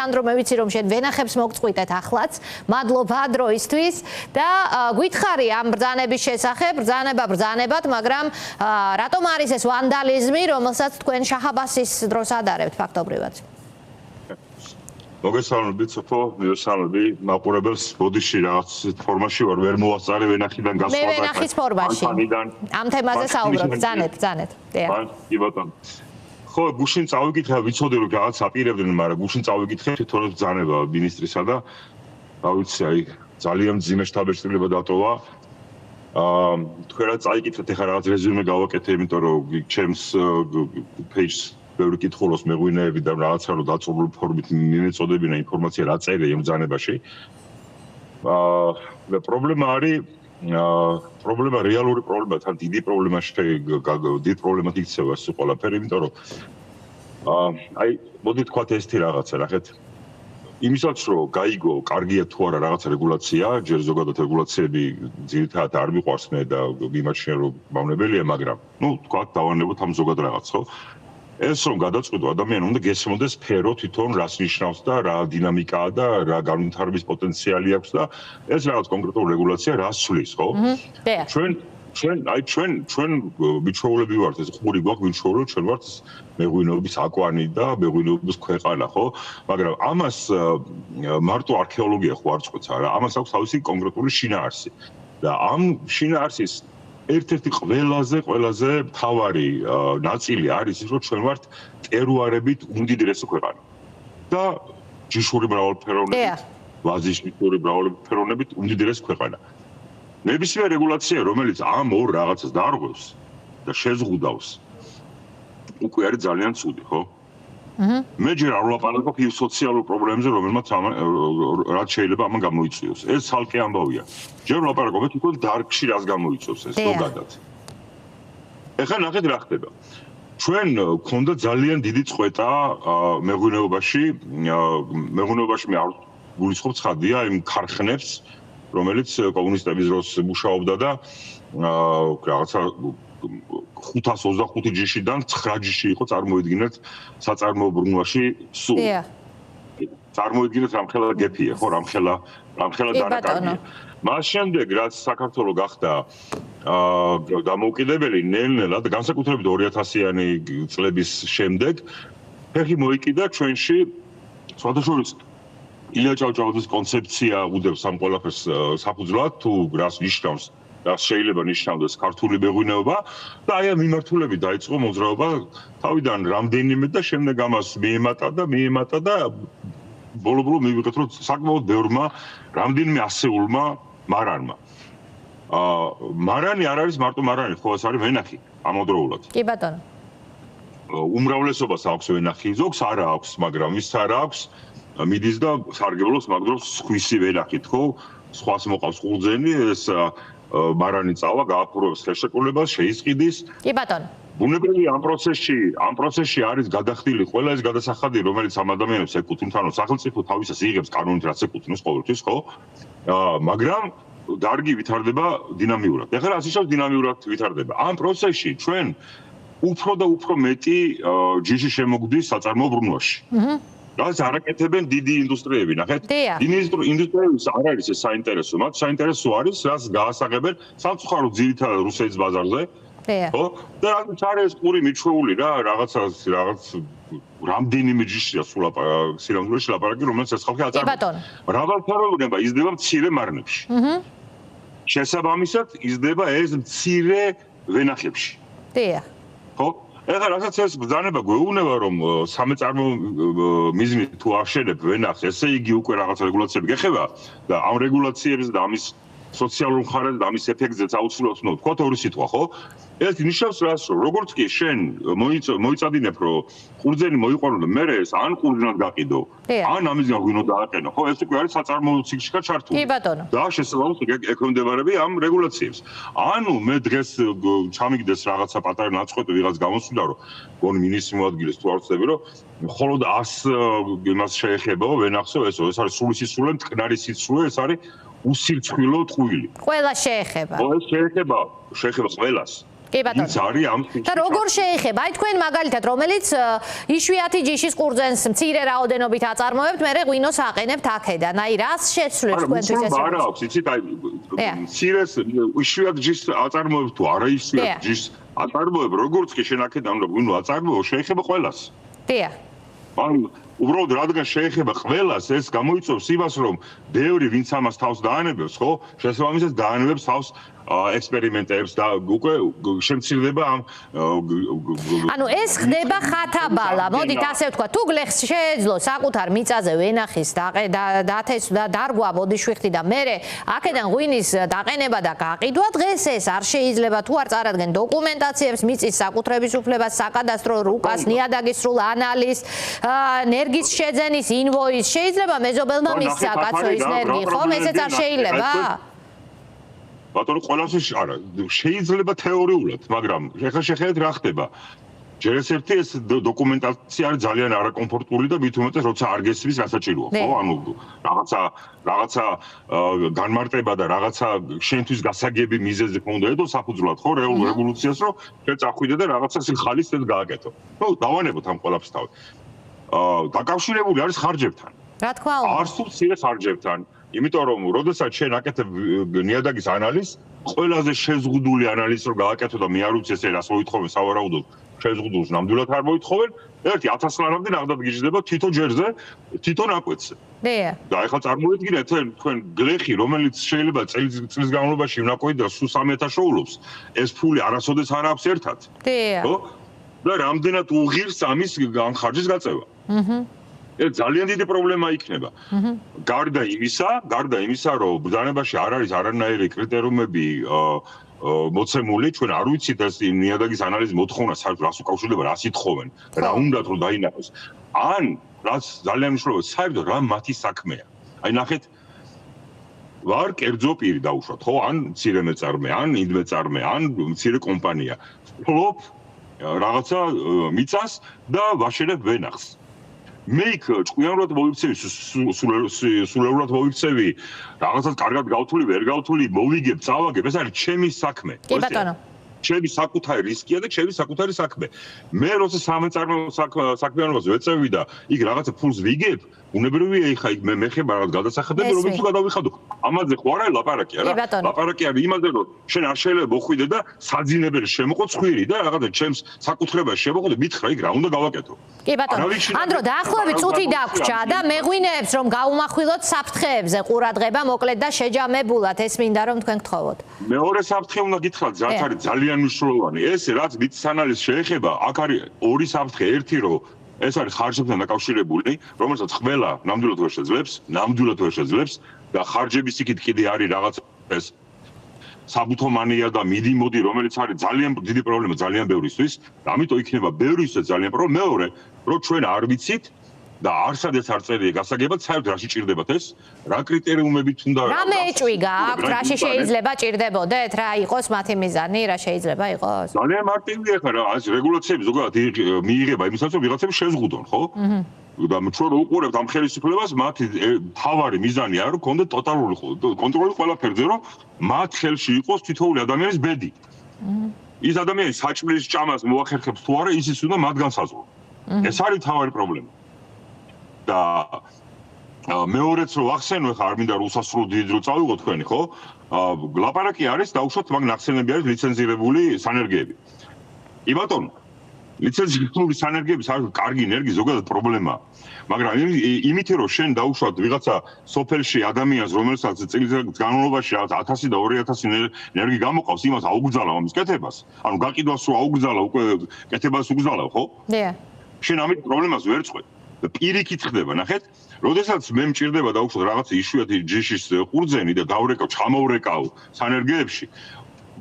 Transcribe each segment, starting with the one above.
სანდრო, მე ვიცი რომ შენ ვენახებს მოგწყვიტეთ ახლაც. მადლობა დროისთვის და გვითხარი ამ ბრძანების შესახებ, ბრძანებად, მაგრამ რატომ არის ეს ვანდალიზმი, რომელსაც თქვენ შაჰაბასის დროს ადარებთ ფაქტობრივად? მოგესალმებით, სოფო, მივესალმები მაყურებელს, ბოდიში რაღაც ფორმაში ვარ, ვერ მოვასწარე ვენახიდან გასვლა. მე ვენახის ფორმაში. ამ თემაზე საუბრობთ, ბრძანეთ. კი ბატონო. ხო, გუშინ წავიკითხე, ვიცოდი რომ რაღაც აპირებდნენ, მაგრამ გუშინ წავიკითხე თვითონ ბრძანება მინისტრისა და რა ვიცი, აი ძალიან მძიმე შთაბეჭდილება დატოვა. თქვენაც წაიკითხეთ, ეხლა რაღაც რეზიუმე გავაკეთე, იმიტომ რომ ჩემს page-ს ბევრი კითხულობს მეღვინეები და რაღაცა რომ დაწურული ფორმით მიმეწოდებინა ინფორმაცია რა წერია იმ ბრძანებაში. და პრობლემა არის პრობლემა რეალური პრობლემა, თან დიდი პრობლემა დიდ პრობლემად იქცევა ეს ყველაფერი, იმიტომ რომ აი მოდი თქვათ ესეთი რაღაცა, ნახეთ. იმისაც რომ გაიგო, კარგია თუ არა რაღაცა რეგულაცია, ჯერ ზოგადად რეგულაციები ძირითადად არ მიყვარს მე და მიმაჩნია რომ მავნებელია, მაგრამ ნუ თქვათ დავანებოთ ამ ზოგად რაღაც, ხო? ეს რომ გადაწყვიტო ადამიანი უნდა გესმოდეს სფერო თვითონ რას ნიშნავს და რა დინამიკაა და რა განვითარების პოტენციალი აქვს და ეს რაღაც კონკრეტული რეგულაცია რას ცვლის, ხო? ჩვენ მიჩვეულები ვართ, ეს ხური გვაქვს მიჩვეულები, ჩვენ ვართ მეღვინეობის აკვანი და მეღვინეობის ქვეყანა, ხო? მაგრამ ამას მარტო არქეოლოგია ხო არ წყვეტს, არა, ამას აქვს თავისი კონკრეტული შინაარსი. და ამ შინაარსის ერთ-ერთი ყველაზე მთავარი ნაწილი არის ის, რომ ჩვენ ვართ ტერუარებით უმდიდრესი ქვეყანა. და ჯიშური მრავალფეროვნებით, ვაზისმიტური მრავალფეროვნებით უმდიდრესი ქვეყანა. ნებისმიერ რეგულაცია, რომელიც ამ ორ რაღაცას დაარღვევს და შეზღუდავს, უკვე არის ძალიან ცუდი, ხო? მე ჯერ არ ვლაპარაკობ იმ სოციალურ პრობლემებზე, რომელმაც რაც შეიძლება ამან გამოიწვიოს. ეს ცალკე ამბავია. ჯერ ვლაპარაკობ თვითონ დარგში რას გამოიწვევს ეს ზოგადად. ეხლა ნახეთ რა ხდება. ჩვენ გვქონდა ძალიან დიდი წყვეტა მეღვინეობაში მე არ გულისხმობ ცხადია იმ ქარხნებს, რომელიც კომუნისტების დროს მუშაობდა და რაღაცა 525 ჯიშიდან 9 ჯიში იყო წარმოედგინეთ საწარმოო ბრუნვაში სულ. წარმოედგინეთ რამხელა გეფია, ხო, რამხელა დანაკარგია. მას შემდეგ რაც საქართველო გახდა დამოუკიდებელი ნელ-ნელა და განსაკუთრებით 2000-იანი წლების შემდეგ ფეხი მოიკიდა ჩვენში სხვადასხვა ილია ჭავჭავაძის კონცეფცია უდევს ამ ყველაფერს საფუძვლად თუ რას ნიშნავს რაც შეიძლება ნიშნავდეს ქართული მეღვინეობა და აი ამ მიმართულებით დაიწყო მოძრაობა თავიდან რამდენიმე და შემდეგ ამას მიემატა და ბოლო-ბოლო მივიღეთ რომ საკმაოდ ბევრმა რამდენიმე ასეულმა მარანმა მარანი არ არის მარტო მარანი, ხო ეს არის ვენახი ამავდროულად. კი ბატონო. უმრავლესობას აქვს ვენახი, ზოგს არ აქვს, მაგრამ ვის არ აქვს მიდის და სარგებლობს მაგდროს სხვისი ვენახით, ხო? სხვას მოყავს ყურძენი, ეს მარანი წავა, გააფურულებს ხელშეკრულებას, შეისყიდის. კი ბატონო. ბუნებრივია ამ პროცესში არის გადახდილი ყველა ეს გადასახადი, რომელიც ამ ადამიანებს ეკუთვნით, ანუ სახელმწიფო თავისას იღებს კანონით რაც ეკუთვნის ყოველთვის, ხო? მაგრამ დარგი ვითარდება დინამიურად. ეხლა რაც ისევ დინამიურად ვითარდება. ამ პროცესში ჩვენ უფრო და უფრო მეტი ჯიში შემოგვდის საწარმოო ბრუნვაში. რაც არაკეთებენ დიდი ინდუსტრიები, ნახეთ. ინდუსტრიების არ არის ეს საინტერესო, მათ საინტერესო არის რაც გაასაღებენ სამწუხაროდ ძირითადად რუსეთის ბაზარზე. ხო? და რაც არის ყური მიჩვეული რა, რაღაც რამდენიმე ჯიშია სულ სილამძულეში ლაპარაკი, რომელიც ეს ხალხი აწარმოებს. მრავალფეროვნება იზრდება მცირე მარნებში. შესაბამისად იზრდება ეს მცირე ვენახებში. ხო? ეხლა რასაც ეს ბრძანება გვეუბნება რომ სამეწარმოო მიზნით თუ აღშენებ ვენახს, ესე იგი უკვე რაღაც რეგულაციები გეხება და ამ რეგულაციების და ამის სოციალურ მხარეს და ამის ეფექტზეც აუცილებლად უნდა ვთქვათ ორი სიტყვა, ხო? ეს ნიშნავს რას, რომ როგორც კი შენ მოიწადინებ, რომ ყურძენი მოიყვანო და მერე ეს ან ყურძნად გაყიდო, ან ამისგან ღვინო დააყენო, ხო? ეს უკვე არის საწარმოო ციკლში ჩართული. კი ბატონო. და შესაბამისად ექვემდებარება ამ რეგულაციებს. ანუ მე დღეს ჩამიგდეს რაღაცა პატარა ნაწყვეტი ვიღაც გამოსვლა, რომ გონი მინისტრი მოადგილეს თუ არ ვწდები, რომ მხოლოდ 100 იმას შეეხებაო ვენახსო, ეს არის სული სისულე, მტკნარი სიცრუე, ეს არის უსირცხვილო ტყუილი. ყველა შეეხება. ეს შეეხება შეეხება ყველას. კი ბატონო. ის არის ამ და როგორ შეეხება? აი თქვენ მაგალითად, რომელიც იშვიათი ჯიშის ყურძენს მცირე რაოდენობით აწარმოებთ, მერე ღვინოს აყენებთ აქედან. აი რას შეცვლებს თქვენთვის ეს? არა აქვს, იცით, აი მცირეს იშვიათ ჯიშს აწარმოებთ თუ არა იშვიათ ჯიშს აწარმოებ, როგორც კი შენ აქედან ღვინო აწარმოო, შეეხება ყველას. დიახ. ანუ უბრალოდ რადგან შეეხება ყველას, ეს გამოიწვევს იმას, რომ ბევრი ვინც ამას თავს დაანებებს, ხო? შესაბამისად დაანებებს თავს ექსპერიმენტებს და უკვე შემცირდება ამ ანუ ეს ხდება ხათაბალა, მოდით ასე ვთქვა, თუ გლეხს შეეძლო საკუთარ მიწაზე ვენახის დათეს და დარგვა ბოდიშვიხთი და მერე აქედან ღვინის დაყენება და გაყიდვა, დღეს ეს არ შეიძლება თუ არ წარადგენ დოკუმენტაციებს, მიწის საკუთრების უფლებას, საკადასტრო რუკას, ნიადაგის სრულ ანალიზს, ნერგის შეძენის ინვოისს, შეიძლება მეზობელმა მისცა კაცო ის ნერგი, ხომ? ესეც არ შეიძლება? ბატონო, ყველასი არა, შეიძლება თეორიულად, მაგრამ ეხლა შეხედეთ რა ხდება. ჯერ ერთი ეს დოკუმენტაცია არის ძალიან არაკომფორტული და მით უმეტეს როცა არ გესმის გასაჭიროა, ხო? ანუ რაღაცა განმარტება და რაღაცა შენთვის გასაგები მიზეზი ქონდა ედო საფუძვლად, ხო? რევოლუციას რომ შენ წახვიდე და რაღაცა ხალის ეს გააკეთო. ნუ დავანებოთ ამ ყველაფერს თავი. დაკავშირებული არის ხარჯებთან. რა თქმა უნდა. არც თუ მცირე ხარჯებთან. იმიტომ რომ როდესაც შენ აკეთებ ნიადაგის ანალიზს, ყველაზე შეზღუდული ანალიზს რომ გააკეთო და მე არ ვიცი ესე რას მოითხოვენ სავარაუდოდ შეზღუდულს ნამდვილად არ მოითხოვენ, ერთი 1000 ლარამდე ნახდად გიждდება თვითონ ჯერზე, თვითონ აკვეთზე. დიახ. და ეხლა წარმოიდგინეთ თქვენ გლეხი, რომელიც შეიძლება წლის განმავლობაში ვნაკვეთი და სულ 3000 შოულობს, ეს ფული არასოდეს არ აქვს ერთად. დიახ. ხო? და რამდენად უღირს ამის ხარჯის გაწევა. ეს ძალიან დიდი პრობლემა იქნება. გარდა იმისა, რომ ბრძანებაში არ არის არანაირი კრიტერიუმები მოცემული, ჩვენ არ ვიცით ეს ნიადაგის ანალიზის მოთხოვნა რას უკავშირდება, რას ითხოვენ, რა უნდათ რომ დაინახოს. ან რაც ძალიან მნიშვნელოვანია, საერთოდ რა მათი საქმეა. აი ნახეთ, ვარ კერძო პირი დაუშვათ, ხო? ან მცირე მეწარმე, ან ინდმეწარმე, ან მცირე კომპანია. ფლობ რაღაცა მიწას და ვაშენებ ვენახს. მე იქ ჭკვიანურად მოიქცევი, სულეულად მოიქცევი, რაღაცას კარგად გავთვლი, ვერ გავთვლი, მოვიგებ, წავაგებ, ეს არის ჩემი საქმე. კი ბატონო. ჩემი საკუთარი რისკია და ჩემი საკუთარი საქმე. მე როცა სამეწარმეო საქმიანობას ვეწევი და იქ რაღაცა ფულს ვიგებ, უნებრივია ეხა იქ მე ხება რაღაც გადასახადები, რომელიც გადავიხადო. ამაზე ხო არა ლაპარაკი არა? ლაპარაკი არის იმაზე, რომ შენ არ შეიძლება მოხვიდე და საძინებელი შემოყო ცხვირი და რაღაცა ჩემს საკუთრებას შემოყო და მითხრა იქ რა უნდა გავაკეთო. კი ბატონო. ანდრო დაახლოებით წუთი დაგვრჩა და მეღვინეებს რომ გაუმახვილოთ საფრთხეებზე ყურადღება მოკლედ და შეჯამებულად ეს მინდა რომ თქვენ გთხოვოთ. მეორე საფრთხე უნდა გითხრათ, რაც არის ძალიან მნიშვნელოვანი. ეს რაც მიწის ანალიზს შეეხება, აქ არის ორი საფრთხე, ერთი რომ ეს არის ხარჯებთან დაკავშირებული, რომელსაც ყველა ნამდვილად ვერ შეძლებს და ხარჯების იქით კიდე არის რაღაც ეს საბუთო მანია და მიდი-მოდი, რომელიც არის ძალიან დიდი პრობლემა ძალიან ბევრისთვის, და ამიტომ იქნება ბევრისთვის ძალიან პრობლემა. მეორე, რომ ჩვენ არ ვიცით და არსადეს არ წერია გასაგებად, საერთოდ რაში ჭირდებათ ეს, რა კრიტერიუმებით უნდა რა მეჭვი გააქვთ, რაში შეიძლება ჭირდებოდეთ, რა იყოს მათი მიზანი, რა შეიძლება იყოს? ძალიან მარტივია ხა რა, ეს რეგულაციები ზოგადად მიიღება იმისაც, რომ ვიღაცები შეზღუდონ, ხო? და ჩვენ რო უყურებთ ამ ხელისუფლებას, მათი თავარი მიზანია, რომ კონდეთ ტოტალური კონტროლი ყველაფერზე, რომ მათ ხელში იყოს თითოეული ადამიანის ბედი. ის ადამიანი საჭმლის ჭამას მოახერხებს თუ არა, ისიც უნდა მათ განსაზღვრო. ეს არის თავარი პრობლემა. და მეორეც რო ახსენო, ხა არ მინდა უსასრულო დიდი დრო წავიღო თქვენი, ხო? ლაპარაკი არის დაუშვათ მაგ ნახსენები არის ლიცენზირებული სანერგეები. კი ბატონო, ლიცენზირებული სანერგეები საერთოდ კარგი ნერგი ზოგადად პრობლემაა. მაგრამ იმით რომ შენ დაუშვათ ვიღაცა სოფელში ადამიანს, რომელსაც წლის განმავლობაში 1000 და 2000 ნერგი გამოყავს, იმას აუგზავნო ამის კეთებას. ანუ გაყიდვას რო აუგზავნო, უკვე კეთებას უგზავნო, ხო? დიახ. შენ ამით პრობლემას ვერ წყვეტ. და პირიქით ხდება, ნახეთ, როდესაც მე მჭირდება დაუშვათ რაღაც იშვიათი ჯიშის ყურძენი და დავრეკავ, ჩამოვრეკავ სანერგეებში,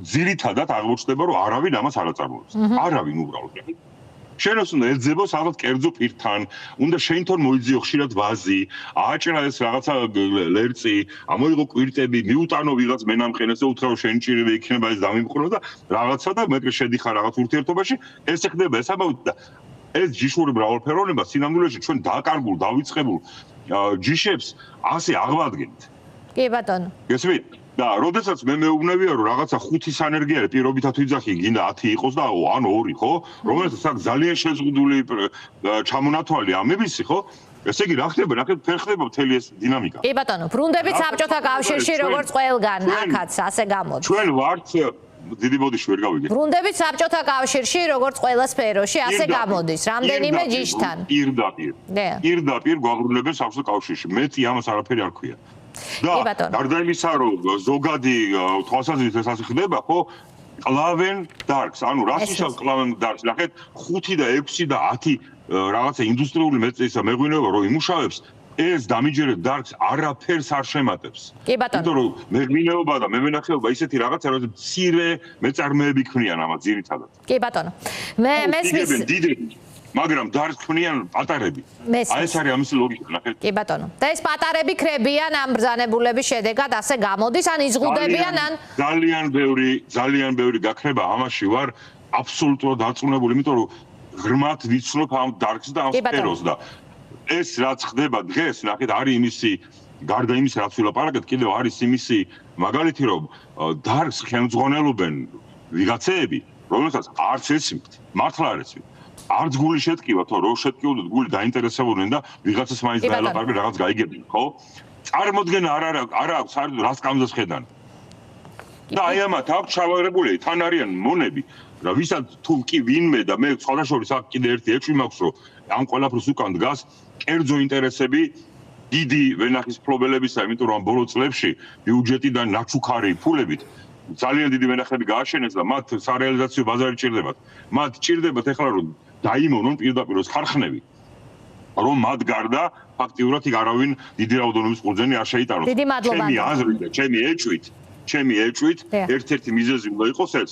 ძირითადად აღმოჩნდება, რომ არავინ ამას არ აწარმოებს. არავინ უბრალოდ. შენს უნდა ეძებოს რაღაც კერძო პირთან, უნდა შენთან მოიძიო ხშირად ვაზი, ააჭრა ეს რაღაცა ლერწი, ამოიღო კვირტები, მიუტანო ვიღაც მენამყენეს და უთხრა შენ ჭირები იქნება ეს დამიმყრო და რაღაცა და მე შედიხარ რაღაც ურთიერთობაში, ეს ხდება ეს ამბავი და ეს ჯიშური მრავალფეროვნება სინამდვილეში ჩვენ დაკარგულ, დავიწყებულ ჯიშებს ასე აღვადგენთ. კი ბატონო. გესმით? და როდესაც მე მეუბნებია რომ რაღაცა 5 სანერგიარი პირობითად ვიძახი გინდა 10 იყოს და ანუ 2 ხო რომელსაც აქ ძალიან შეზღუდული ჩამონათვალი ამებისი ხო ესე იგი რა ხდება ნახეთ ფერ ხდება მთელი ეს დინამიკა კი ბატონო ბრუნდებით საბჭოთა კავშირში როგორც ყველგან აქაც ასე გამოდის ჩვენ ვართ დიდი ბოდიში ვერ გავიგეთ ბრუნდებით საბჭოთა კავშირში როგორც ყველა სფეროში ასე გამოდის რამდენიმე ჯიშთან პირდაპირ გვაბრუნებენ საბჭოთა კავშირში მეტი ამას არაფერი არ ქვია და გარდა იმისა რომ ზოგადი თვალსაზრისით ეს ასე ხდება ხო კლავენ დარგს ანუ რას ნიშნავს კლავენ დარგს ნახეთ 5 და 6 და 10 რაღაცა ინდუსტრიული მეწესა მეღვინეობა რომ იმუშავებს ეს დამიჯერებ დარგს არაფერს არ შემატებს. კი ბატონო. იმიტომ რომ მეღვინეობა და მევენახეობა ისეთი რაღაცა რომ მცირე მეწარმეები ქმნიან ამას ძირითადად. კი ბატონო. მე მესმის მაგრამ დარგს ქმნიან პატარები. აი ეს არის ამის ლოგიკა, ნახეთ. კი ბატონო. და ეს პატარები ხრებიან ამ ბრძანებულების შედეგად ასე გამოდის ან იზღუდებიან ან ძალიან ბევრი გაქრება ამაში ვარ აბსოლუტურად დარწმუნებული, იმიტომ რომ ღრმად ვიცნობ ამ დარგს და ამ სფეროს და ეს რაც ხდება დღეს, ნახეთ, არის იმისი გარდა იმისა, რაც ვილაპარაკეთ, კიდევ არის იმისი მაგალითი, რომ დარგს ხელმძღვანელობენ ვიღაცეები, რომელსაც არც ესმით, მართლა არ ესმით. არც გული შეტკივა, თო რო შეტკიოდოთ, გული დაინტერესებოდნენ და ვიღაცას მაინც დაელაპარაკებენ, რაღაც გაიგებდნენ, ხო? წარმოდგენა არ აქვს, რას კამზას ხედან. და აი ამათ აქვს ჩავარებული, თან არიან მონები, რა ვისაც თუ კი ვინმე და მე სხვადასხვა აქ კიდე ერთი ეჭვი მაქვს, რომ ამ ყველაფერს უკან დგას კერძო ინტერესები დიდი ვენახის ფლობელებისა, იმიტომ რომ ბოლო წლებში ბიუჯეტიდან ნაჩუქარი ფულებით ძალიან დიდი ვენახები გააშენეს და მათ სარეალიზაციო ბაზარი ჭირდებათ. მათ ჭირდებათ ეხლა რომ დაიმონონ პირდაპირ ხარხნები. რომ მათ გარდა ფაქტიურად იქ არავინ დიდი რაოდენობის ყურძენი არ შეიტანოს. დიდი მადლობა. ჩემი აზრით და ჩემი ეჭვით ერთ-ერთი მიზეზი უნდა იყოს ეს